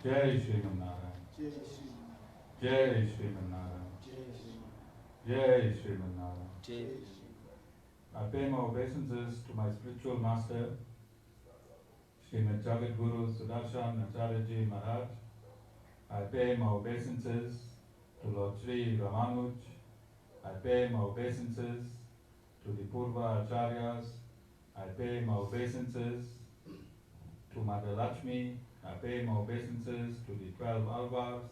Jai Sriman Narayan. Jai Sriman Narayan. Jai Sriman Narayan. I pay my obeisances to my spiritual master, Srimad Jagat Guru Sudarshan Acharya Maharaj. I pay my obeisances to Lord Sri Ramanuj. I pay my obeisances to the Purva Acharyas. I pay my obeisances to Mother Lakshmi. I pay my obeisances to the 12 Alvars.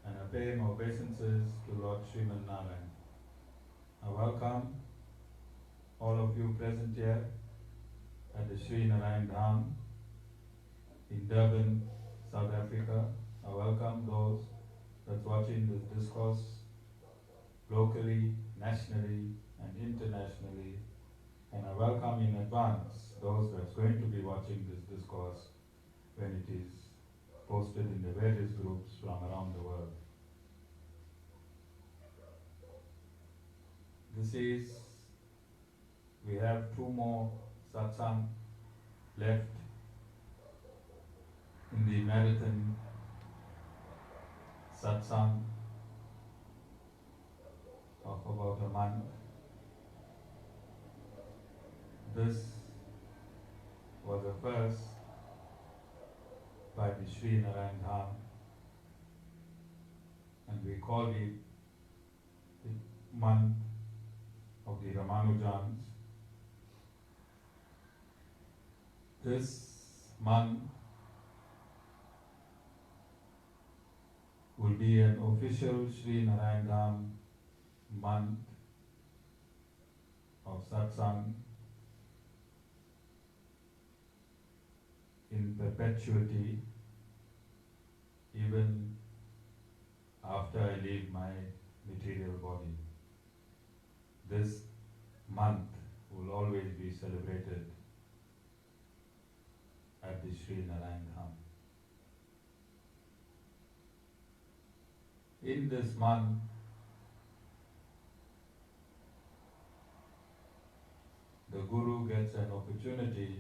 And I pay my obeisances to Lord Sriman Narayan. I welcome all of you present here at the Sri Narayan Dham in Durban, South Africa. I welcome those that's watching this discourse locally, nationally, and internationally. And I welcome in advance those that's going to be watching this discourse when it is posted in the various groups from around the world. We have 2 more satsang left in the marathon satsang of about a month. This was the first by the Sri Narayan Dham, and we call it the month of the Ramanujans. This month will be an official Sri Narayan Dham month of satsang in perpetuity, even after I leave my material body. This month will always be celebrated at the Sri Narayan Dham. In this month, the Guru gets an opportunity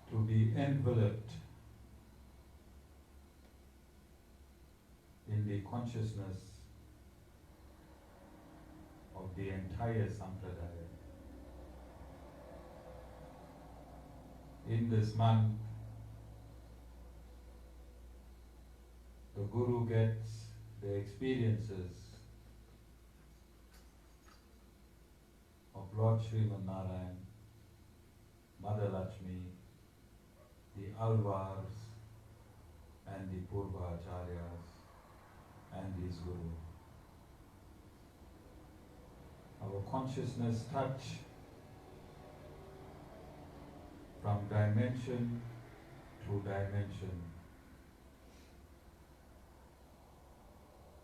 to be enveloped in the consciousness of the entire Sampradaya. In this month, the Guru gets the experiences of Lord Sriman Narayan, Mother Lakshmi, the Alvars, and the Purva Acharyas, and his Guru. Our consciousness touch from dimension to dimension.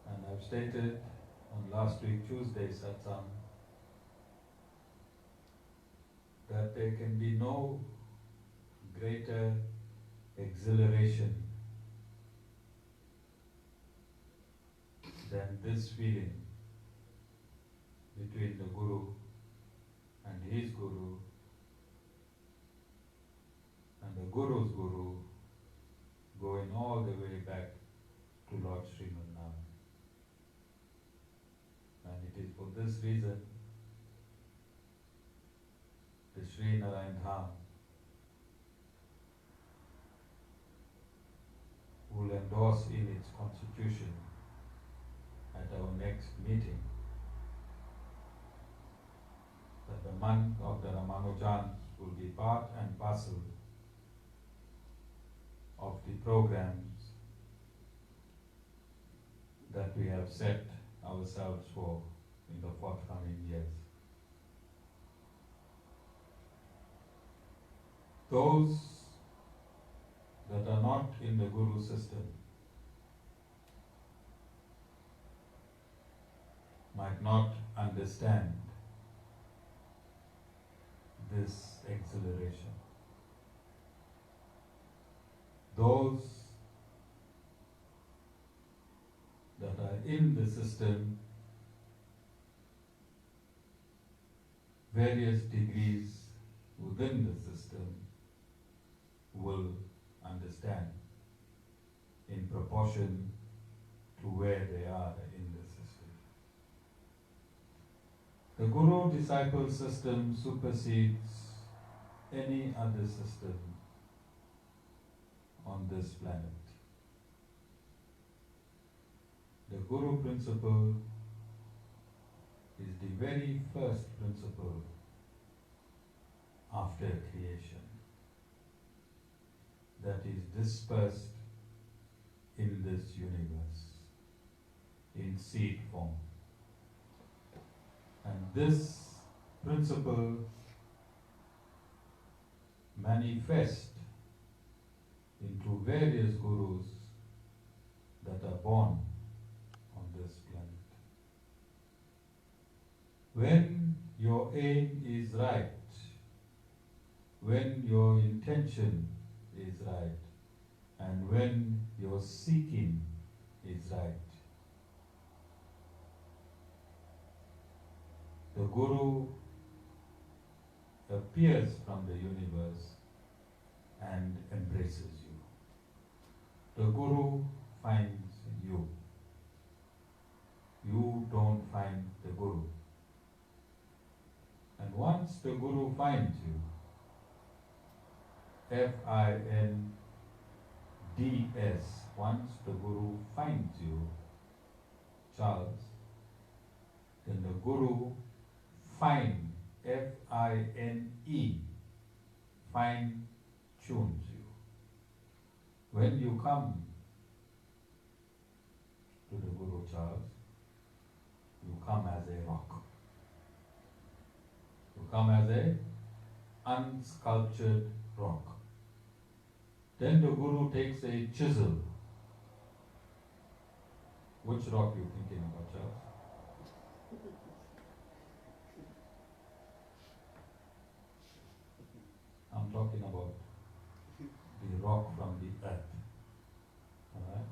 And I've stated on last week Tuesday Satsang that there can be no greater exhilaration than this feeling between the Guru and his Guru and the Guru's Guru, going all the way back to Lord Sriman Narayan. And it is for this reason the Sri Narayan Dham will endorse in its constitution at our next meeting that the month of the Ramanujans will be part and parcel of the programs that we have set ourselves for in the forthcoming years. Those that are not in the Guru system might not understand this exhilaration. Those that are in the system, various degrees within the system, will understand in proportion to where they are in the system. The Guru-disciple system supersedes any other system on this planet. The Guru principle is the very first principle after creation that is dispersed in this universe in seed form. And this principle manifests into various gurus that are born on this planet. When your aim is right, when your intention is right, and when your seeking is right, the Guru appears from the universe and embraces you. The Guru finds you. You don't find the Guru. And once the Guru finds you, F-I-N-D-S, once the Guru finds you, Charles, then the Guru find, F-I-N-E, fine tunes you. When you come to the Guru, Charles, you come as a rock. You come as a unsculptured rock. Then the Guru takes a chisel. Which rock are you thinking about, Charles? I'm talking about the rock from the earth. Alright?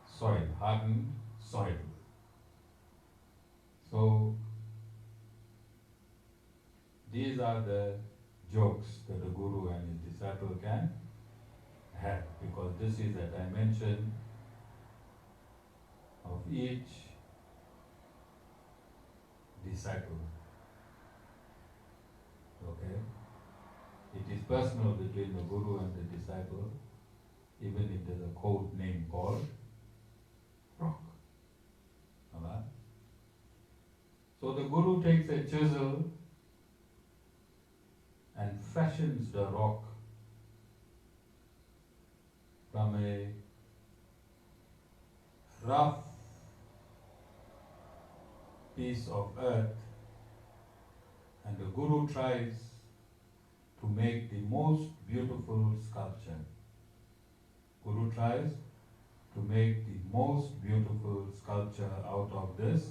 Soil, hardened soil. So, these are the jokes that the Guru and his disciple can have, because this is a dimension of each disciple. Okay? It is personal between the Guru and the disciple, even if there's a code name called rock. Alright? So the Guru takes a chisel and fashions the rock from a rough piece of earth, and the Guru tries to make the most beautiful sculpture. Guru tries to make the most beautiful sculpture out of this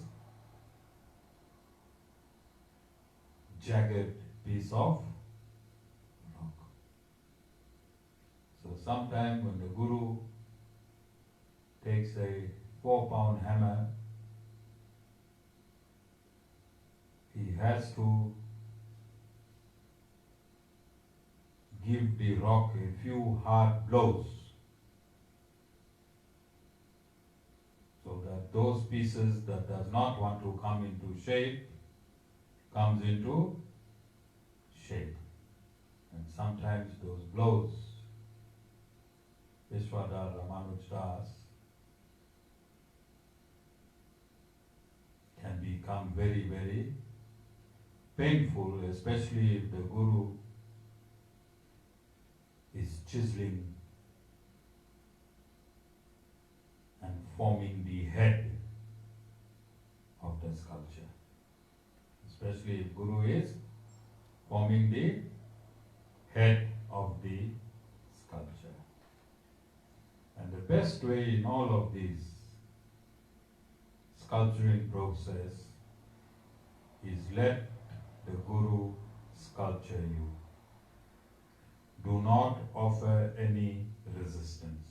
jagged piece of rock. So sometime when the Guru takes a 4-pound hammer, he has to give the rock a few hard blows so that those pieces that does not want to come into shape comes into shape. And sometimes those blows, Vishishtadvaita Ramanujans, can become very, very painful, especially if the Guru is chiseling and forming the head of the sculpture. Especially if Guru is forming the head of the sculpture. And the best way in all of these sculpturing process is let the Guru sculpture you. Do not offer any resistance.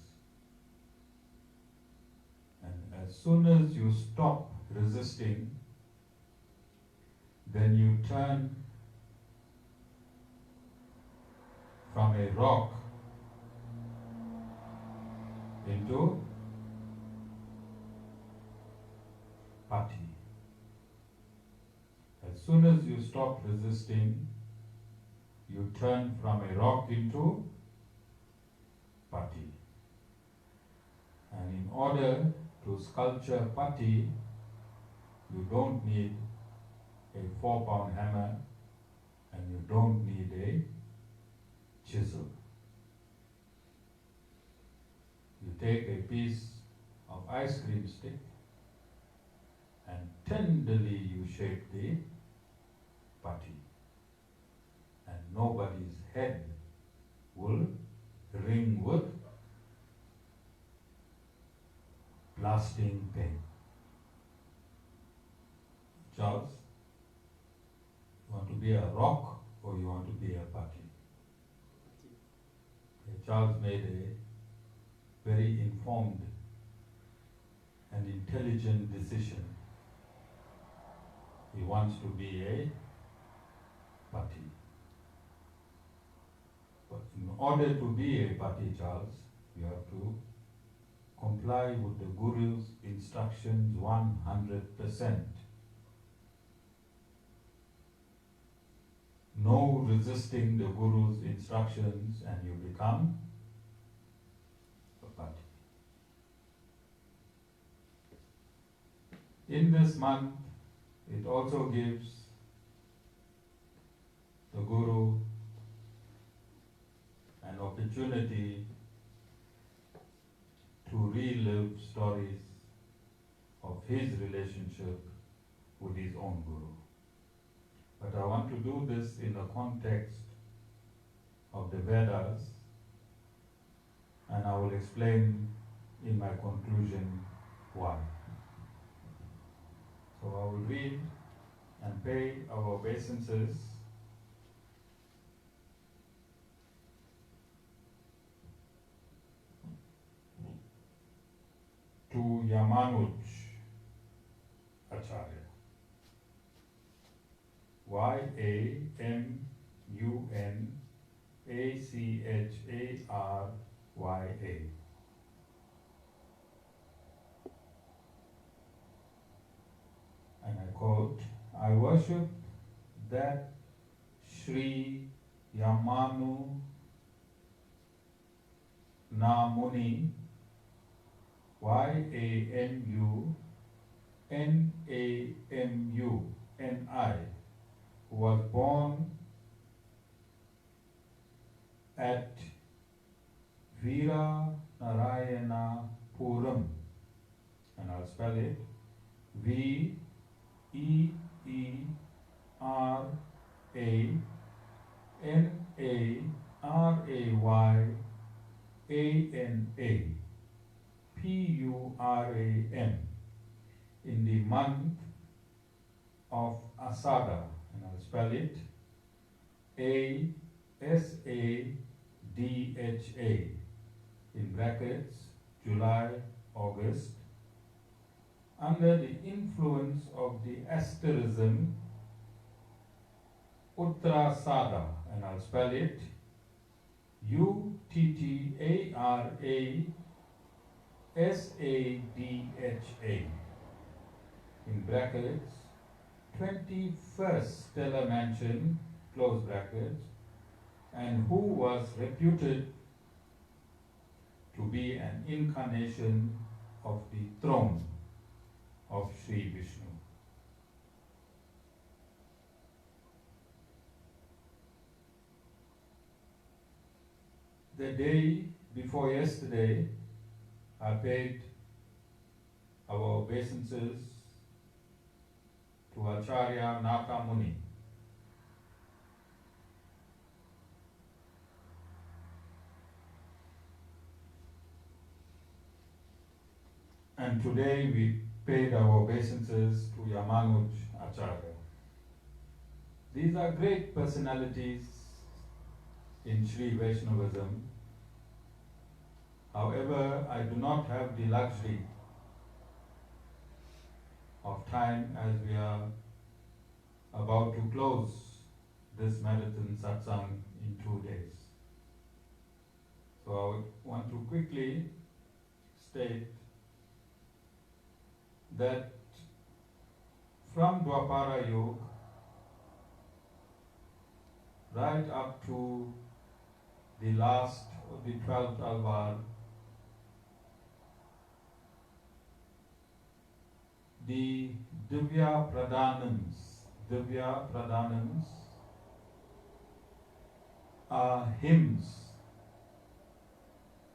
And as soon as you stop resisting, then you turn from a rock into pati. As soon as you stop resisting, you turn from a rock into pati. And in order to sculpture pati, you don't need a 4-pound hammer and you don't need a chisel. You take a piece of ice cream stick and tenderly you shape the pati. And nobody's head will ring with blasting pain. Charles, you want to be a rock or you want to be a pati? Okay, Charles made a very informed and intelligent decision. He wants to be a pati. But in order to be a pati, Charles, you have to comply with the Guru's instructions 100%. No resisting the Guru's instructions and you become a pati. In this month, it also gives the Guru an opportunity to relive stories of his relationship with his own Guru. But I want to do this in the context of the Vedas, and I will explain in my conclusion why. So I will read and pay our obeisances to Ramanujans Acharya. Yamunacharya. And I quote, I worship that Sri Yamanu Namuni, Yamunamuni, who was born at Sri Narayan Dham, and I'll spell it Veeranarayan in the month of Asada, and I'll spell it Asadha, in brackets July, August, under the influence of the asterism Uttarasada, and I'll spell it Uttarasada, in brackets 21st stellar mansion, close brackets, and who was reputed to be an incarnation of the throne of Sri Vishnu. The day before yesterday, I paid our obeisances to Acharya Naka Muni. And today we paid our obeisances to Ramanujans Acharya. These are great personalities in Sri Vaishnavism. However, I do not have the luxury of time as we are about to close this marathon satsang in 2 days. So I want to quickly state that from Dwapara Yuga right up to the last, the 12th Alvar, the Divya Pradhanams are hymns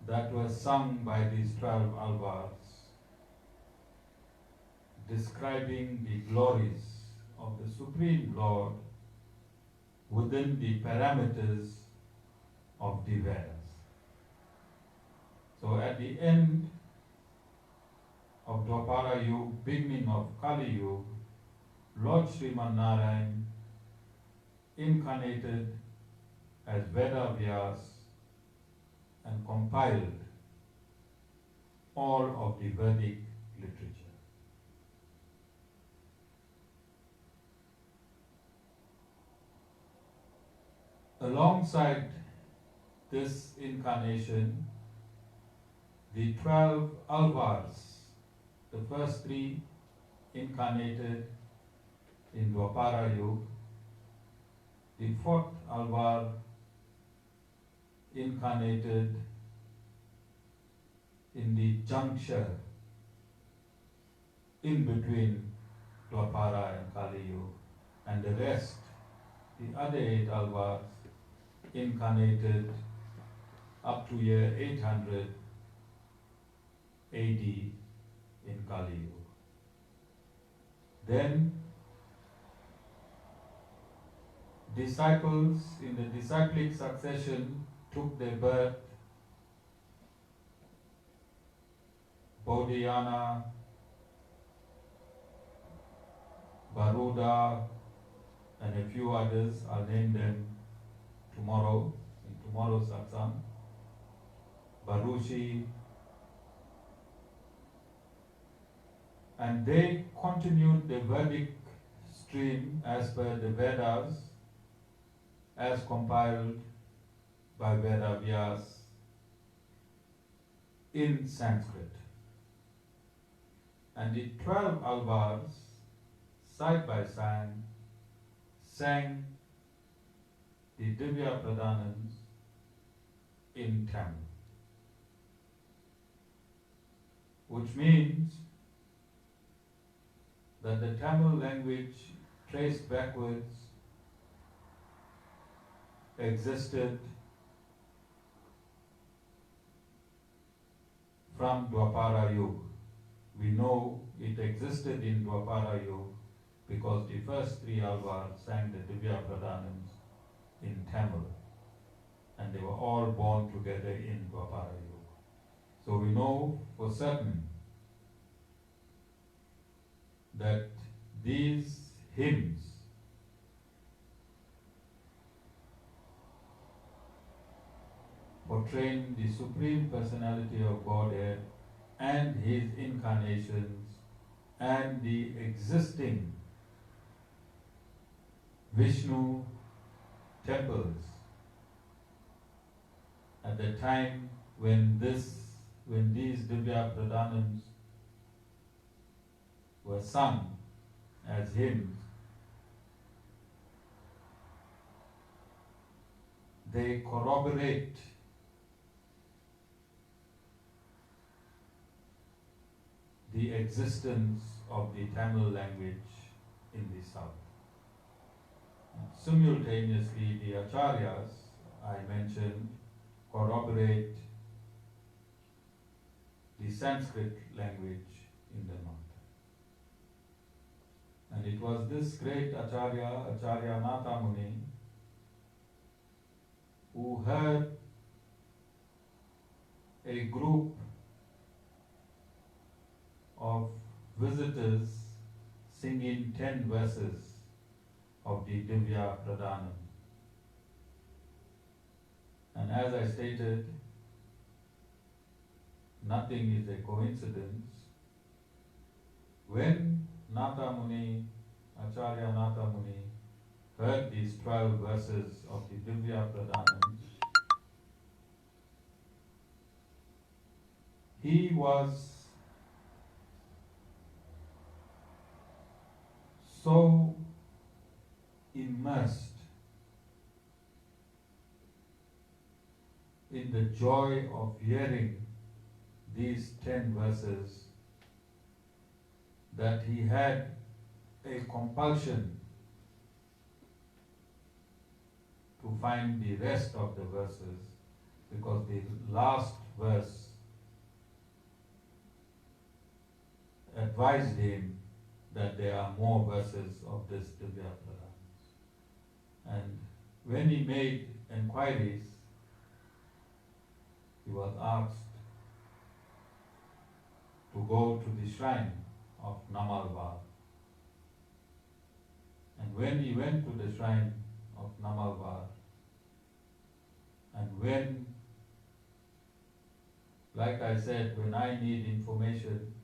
that were sung by these 12 Alvars, describing the glories of the Supreme Lord within the parameters of the Vedas. So at the end of Dwapara Yuga, beginning of Kali Yuga, Lord Sriman Narayan incarnated as Veda Vyas and compiled all of the Vedic literature. Alongside this incarnation, the 12 Alvars, the first three incarnated in Dwapara Yuga, the fourth Alvar incarnated in the juncture in between Dwapara and Kali Yuga, and the rest, the other 8 Alvars, incarnated up to year 800 AD in Kali Yuga. Then disciples in the disciplic succession took their birth. Bodhayana, Baruda, and a few others. I'll name them tomorrow, in tomorrow's Satsang. Barushi, and they continued the Vedic stream as per the Vedas, as compiled by Veda Vyas in Sanskrit. And the 12 Alvars, side by side, sang the Divya Pradhanams in Tamil, which means that the Tamil language traced backwards existed from Dwapara Yuga. We know it existed in Dwapara Yuga because the first 3 Alvars sang the Divya Pradhanams in Tamil, and they were all born together in Dwapara Yuga. So we know for certain that these hymns portraying the Supreme Personality of Godhead and His incarnations and the existing Vishnu temples at the time when these Divya Pradhanams were sung as hymns, they corroborate the existence of the Tamil language in the south. Simultaneously, the Acharyas I mentioned corroborate the Sanskrit language in the north. And it was this great Acharya Natha Muni, who heard a group of visitors singing 10 verses of the Divya Pradhanam. And as I stated, nothing is a coincidence. When Acharya Natha Muni heard these 12 verses of the Divya Pradhanam, he was so immersed in the joy of hearing these 10 verses that he had a compulsion to find the rest of the verses, because the last verse advised him that there are more verses of this Divya Pradhan. And when he made enquiries, he was asked to go to the shrine of Namalvar. And when he went to the shrine of Namalvar, and when, like I said, when I need information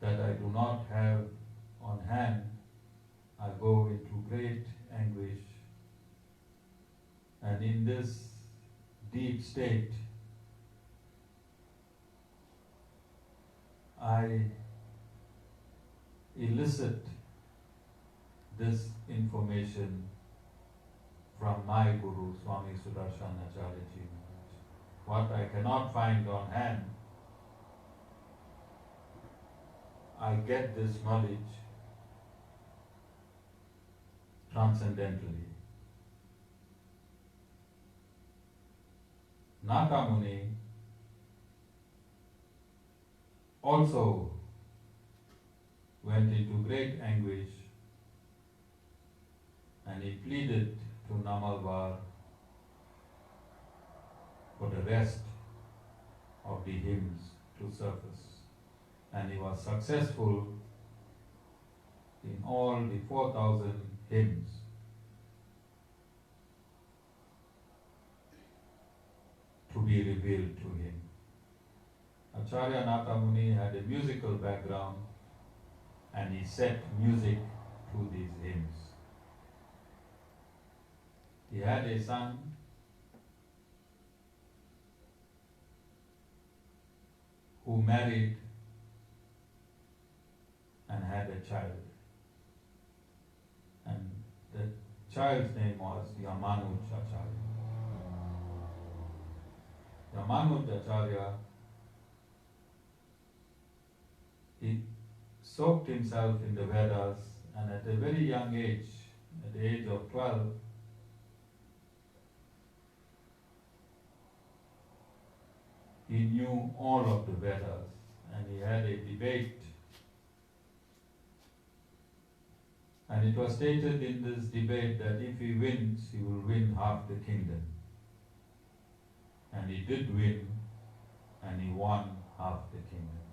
that I do not have on hand, I go into great anguish. And in this deep state, I elicit this information from my Guru, Swami Sudarshan Acharya Ji. What I cannot find on hand, I get this knowledge transcendentally. Naka Muni also went into great anguish, and he pleaded to Namalvar for the rest of the hymns to surface. And he was successful in all the 4,000 hymns. To be revealed to him. Acharya Naka Muni had a musical background, and he set music to these hymns. He had a son who married and had a child. And the child's name was Ramanuj Acharya. Ramanuj Acharya, he soaked himself in the Vedas, and at a very young age, at the age of 12, he knew all of the Vedas, and he had a debate. And it was stated in this debate that if he wins, he will win half the kingdom. And he did win, and he won half the kingdom.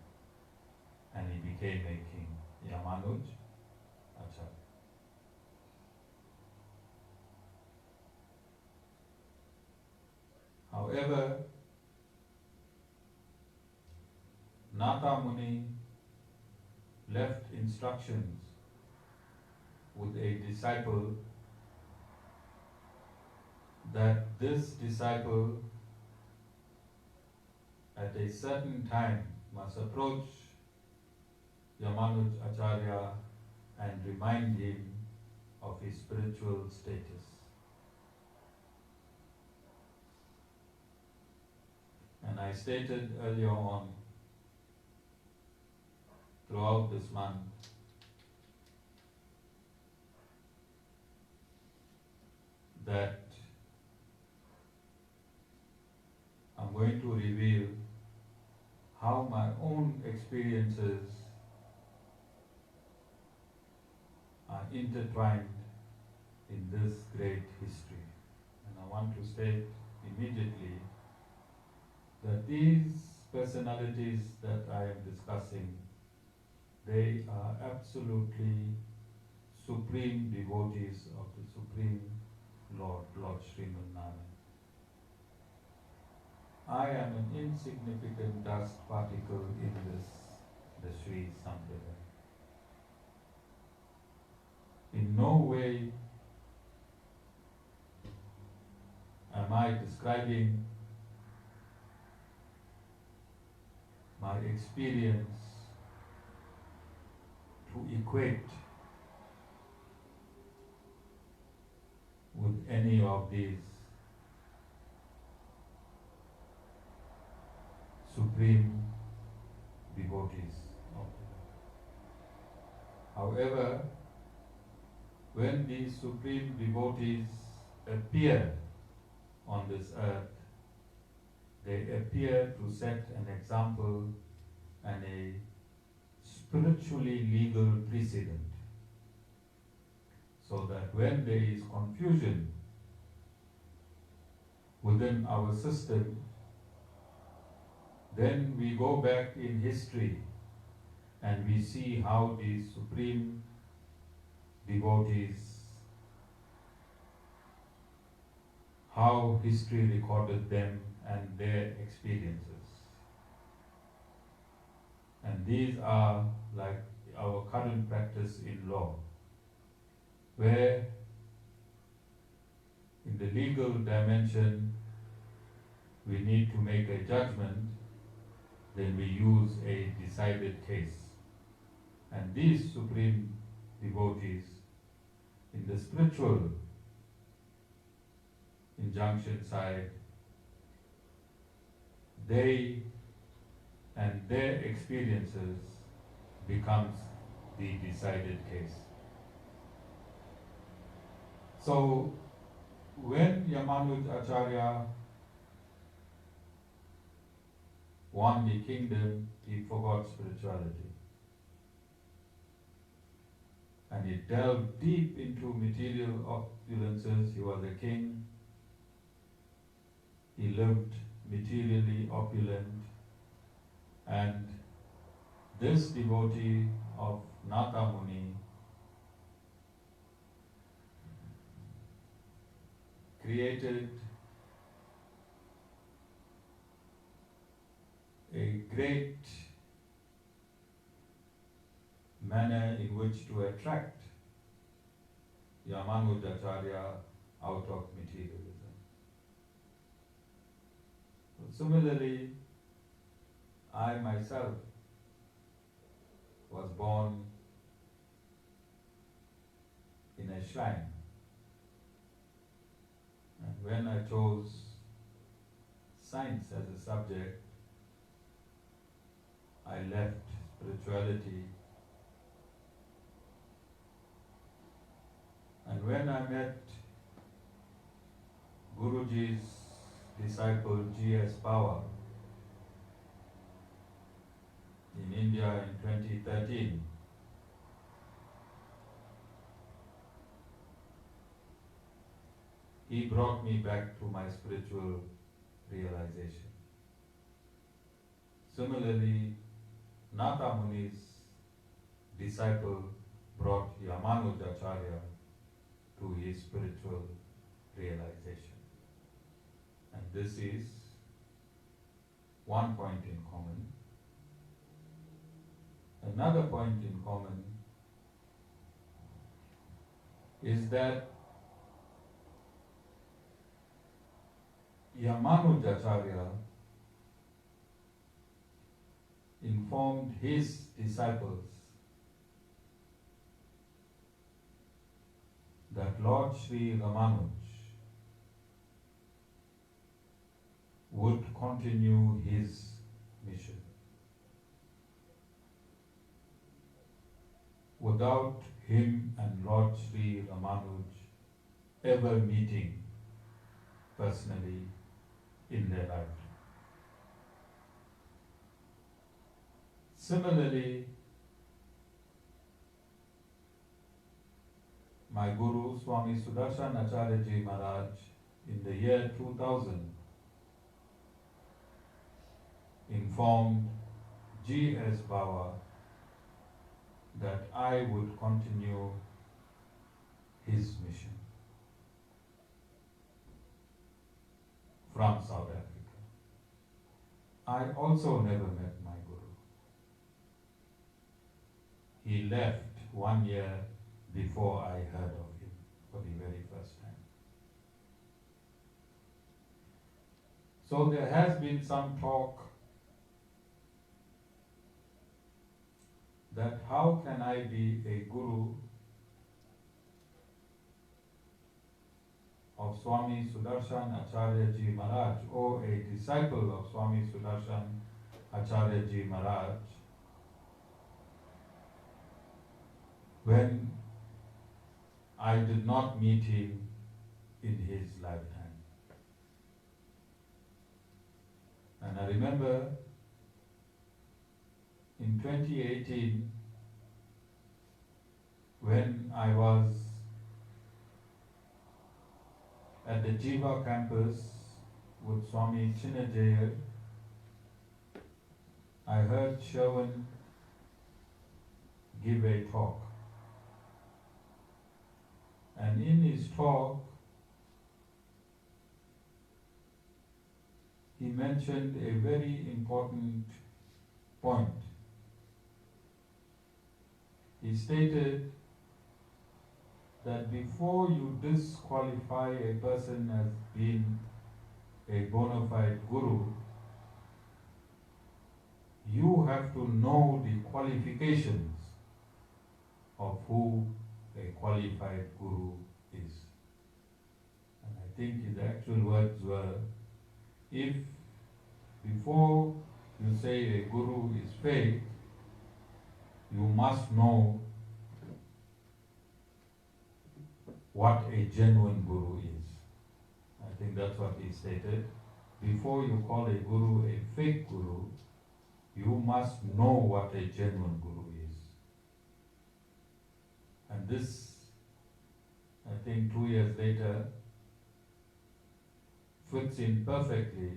And he became a king, Ramanuj Acharya. However, Naka Muni left instructions with a disciple that this disciple at a certain time must approach Ramanuj Acharya and remind him of his spiritual status. And I stated earlier on, throughout this month, that I'm going to reveal how my own experiences are intertwined in this great history. And I want to state immediately that these personalities that I am discussing, they are absolutely supreme devotees of the Supreme Lord Sriman Narayan. I am an insignificant dust particle in the Sri Sampradaya. In no way am I describing my experience to equate with any of these supreme devotees of the Lord. However, when these supreme devotees appear on this earth, they appear to set an example and a spiritually legal precedent, so that when there is confusion within our system, then we go back in history and we see how these supreme devotees, how history recorded them and their experiences. And these are like our current practice in law, where in the legal dimension we need to make a judgment, then we use a decided case. And these supreme devotees in the spiritual injunction side, they and their experiences becomes the decided case. So when Ramanujans Acharya won the kingdom, he forgot spirituality. And he delved deep into material opulences. He was a king. He lived materially opulent. And this devotee of Nata Muni created a great manner in which to attract Ramanujans Acharya out of materialism. Similarly, I myself was born in a shrine. And when I chose science as a subject, I left spirituality. And when I met Guruji's disciple G.S. Pava in India in 2013, he brought me back to my spiritual realization. Similarly, Nata Muni's disciple brought Ramanujans Acharya to his spiritual realization. And this is one point in common. Another point in common is that Ramanujans Acharya informed his disciples that Lord Sri Ramanuj would continue his mission. Without him and Lord Sri Ramanuj ever meeting personally in their lifetime. Similarly, my Guru Swami Sudarshan Acharya Ji Maharaj in the year 2000 informed G.S. Pava that I would continue his mission from South Africa. I also never met my Guru. He left 1 year before I heard of him for the very first time. So there has been some talk that how can I be a guru of Swami Sudarshan Acharya Ji Maharaj or a disciple of Swami Sudarshan Acharya Ji Maharaj when I did not meet him in his lifetime. And I remember in 2018 when I was at the Jiva campus with Swami Chinnajaya, I heard Sherwin give a talk. And in his talk, he mentioned a very important point. He stated that before you disqualify a person as being a bona fide guru, you have to know the qualifications of who a qualified guru is. And I think his actual words were, if before you say a guru is fake, you must know what a genuine guru is. I think that's what he stated. Before you call a guru a fake guru, you must know what a genuine guru is. And this, I think 2 years later, fits in perfectly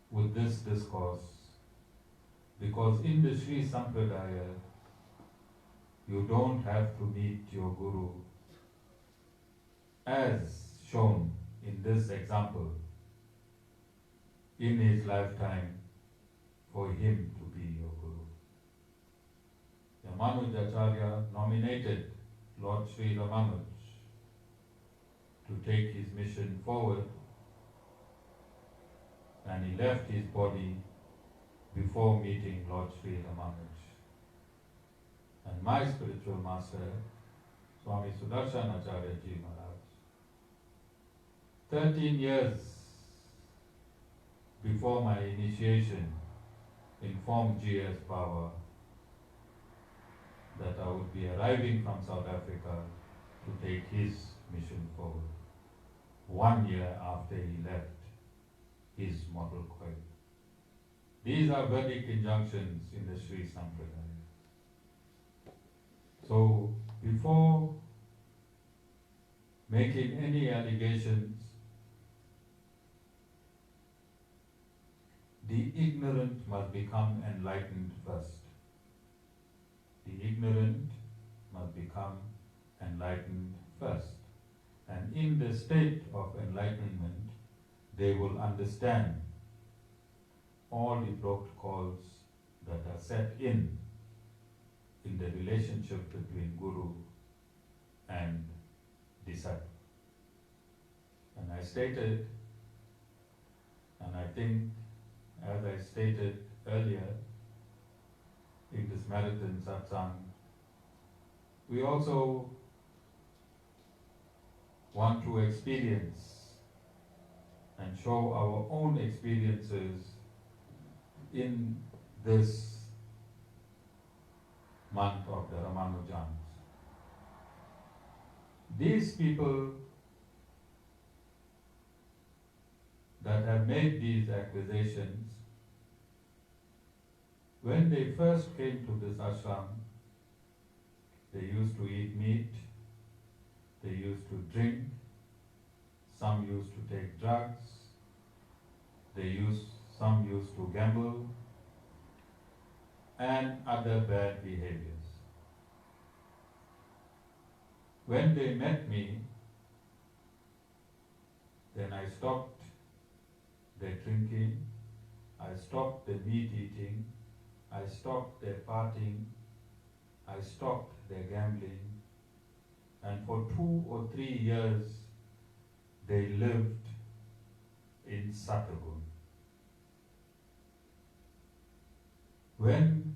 with this discourse, because in the Sri Sampradaya, you don't have to meet your guru as shown in this example in his lifetime for him to be your guru. Ramanujacharya nominated Lord Sri Ramanuj to take his mission forward, and he left his body before meeting Lord Sri Ramanuj. And my spiritual master, Swami Sudarshan Acharya Ji Maharaj, 13 years before my initiation, informed G.S. Power that I would be arriving from South Africa to take his mission forward, 1 year after he left his mortal coil. These are Vedic injunctions in the Sri Sampradaya. So, before making any allegations, the ignorant must become enlightened first. The ignorant must become enlightened first. And in the state of enlightenment, they will understand all the protocols that are set in the relationship between Guru and disciple. And I stated, and I think as I stated earlier in this marathon satsang, we also want to experience and show our own experiences in this month of the Ramanujans. These people that have made these accusations, when they first came to this ashram, they used to eat meat, they used to drink, some used to take drugs, some used to gamble, and other bad behaviors. When they met me, then I stopped their drinking, I stopped their meat eating, I stopped their partying, I stopped their gambling, and for 2 or 3 years they lived in Sattvagun. When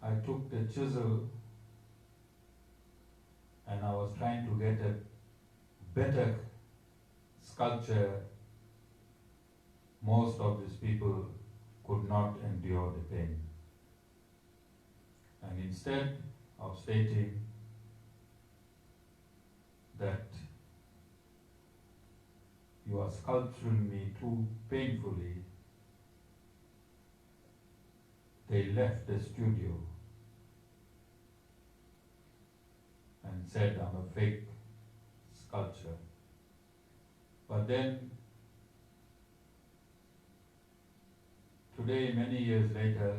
I took the chisel and I was trying to get a better sculpture. Most of these people could not endure the pain. And instead of stating that you are sculpturing me too painfully, they left the studio and said, I'm a fake sculpture. But then, today, many years later,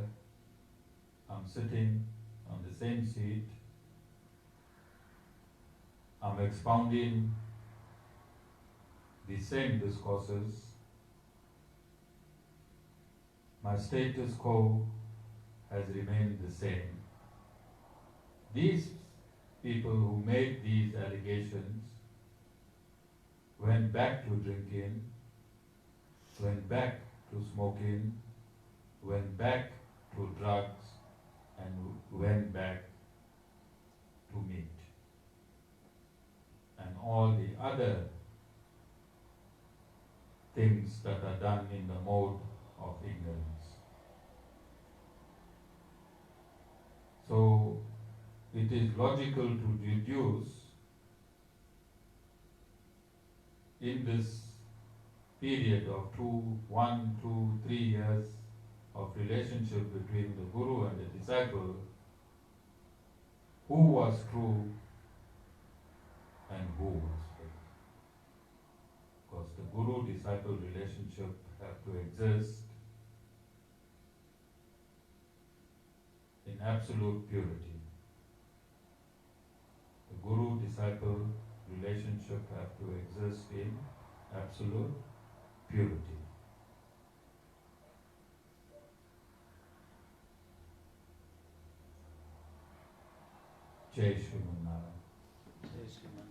I'm sitting on the same seat, I'm expounding the same discourses. My status quo has remained the same. These people who made these allegations went back to drinking, went back to smoking, went back to drugs, and went back to meat. And all the other things that are done in the mode of ignorance. So it is logical to deduce in this period of 1, 2, 3 years of relationship between the Guru and the disciple, who was true and who was fake. Because the Guru-disciple relationship have to exist in absolute purity. The Guru-disciple relationship have to exist in absolute purity. Jai Sriman Narayan. Jai Sriman.